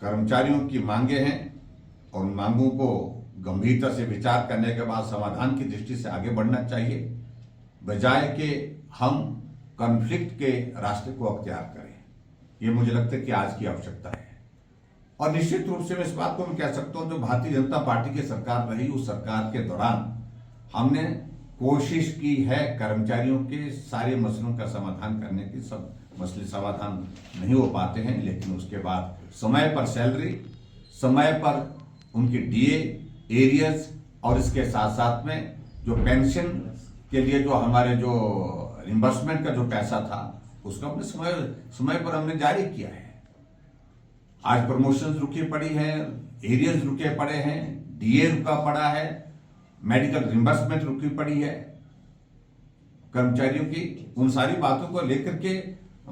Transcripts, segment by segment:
कर्मचारियों की मांगे हैं और उन मांगों को गंभीरता से विचार करने के बाद समाधान की दृष्टि से आगे बढ़ना चाहिए, बजाय कि हम कॉन्फ्लिक्ट के रास्ते को अख्तियार करें। ये मुझे लगता है कि आज की आवश्यकता है। और निश्चित रूप से मैं इस बात को मैं कह सकता हूं, जो भारतीय जनता पार्टी की सरकार रही, उस सरकार के दौरान हमने कोशिश की है कर्मचारियों के सारे मसलों का समाधान करने की। सब मसले समाधान नहीं हो पाते हैं, लेकिन उसके बाद समय पर सैलरी, समय पर उनकी डीए, एरियर्स और इसके साथ साथ में जो पेंशन के लिए जो हमारे जो रिम्बर्समेंट का जो पैसा था उसका हमने समय पर हमने जारी किया है। आज प्रमोशंस रुकी पड़ी है, एरियर्स रुके पड़े हैं, डीए रुका पड़ा है, मेडिकल रिम्बर्समेंट रुकी पड़ी है कर्मचारियों की। उन सारी बातों को लेकर के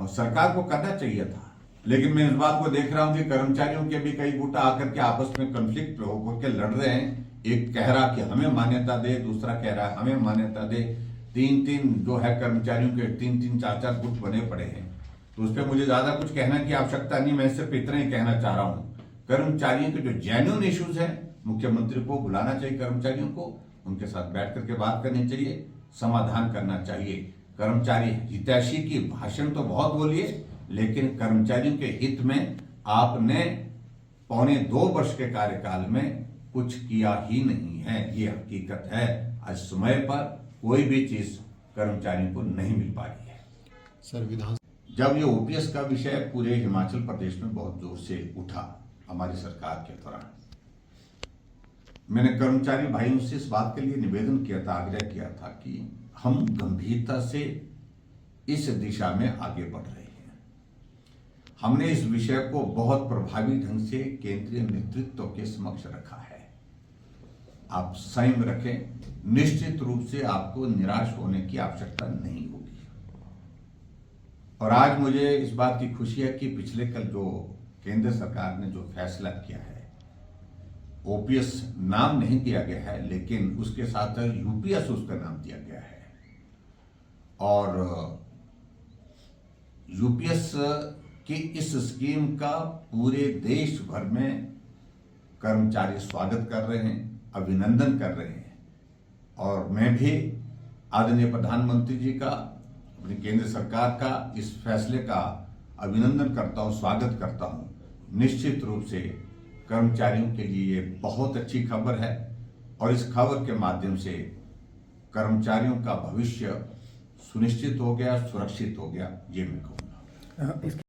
सरकार को करना चाहिए था, लेकिन मैं इस बात को देख रहा हूं कि कर्मचारियों के भी कई गुट आकर के आपस में कॉन्फ्लिक्ट होकर लड़ रहे हैं। एक कह रहा कि हमें मान्यता दे, दूसरा कह रहा है हमें मान्यता दे। तीन जो है कर्मचारियों के तीन चार गुट बने पड़े हैं। तो उस पर मुझे ज्यादा कुछ कहने की आवश्यकता नहीं, मैं सिर्फ इतना ही कहना चाह रहा हूं, कर्मचारियों के जो जेन्युइन इश्यूज हैं मुख्यमंत्री को बुलाना चाहिए, कर्मचारियों को उनके साथ बैठ करके बात करनी चाहिए, समाधान करना चाहिए। कर्मचारी हितैषी की भाषण तो बहुत बोलिए, लेकिन कर्मचारियों के हित में आपने 2.25 वर्ष के कार्यकाल में कुछ किया ही नहीं है। ये हकीकत है। आज समय पर कोई भी चीज कर्मचारियों को नहीं मिल पा रही है। सर, जब ये ओपीएस का विषय पूरे हिमाचल प्रदेश में बहुत जोर से उठा हमारी सरकार के दौरान, मैंने कर्मचारी भाइयों से इस बात के लिए निवेदन किया था, आग्रह किया था कि हम गंभीरता से इस दिशा में आगे बढ़ रहे हैं। हमने इस विषय को बहुत प्रभावी ढंग से केंद्रीय नेतृत्व के समक्ष रखा है। आप संयम रखें, निश्चित रूप से आपको निराश होने की आवश्यकता नहीं होगी। और आज मुझे इस बात की खुशी है कि पिछले कल जो केंद्र सरकार ने जो फैसला किया है, ओपीएस नाम नहीं दिया गया है, लेकिन उसके साथ यूपीएस उसका नाम दिया गया है। और यूपीएस की इस स्कीम का पूरे देश भर में कर्मचारी स्वागत कर रहे हैं, अभिनंदन कर रहे हैं। और मैं भी आदरणीय प्रधानमंत्री जी का, अपनी केंद्र सरकार का इस फैसले का अभिनंदन करता हूं, स्वागत करता हूं। निश्चित रूप से कर्मचारियों के लिए ये बहुत अच्छी खबर है और इस खबर के माध्यम से कर्मचारियों का भविष्य सुनिश्चित हो गया, सुरक्षित हो गया, ये मैं कहूँगा।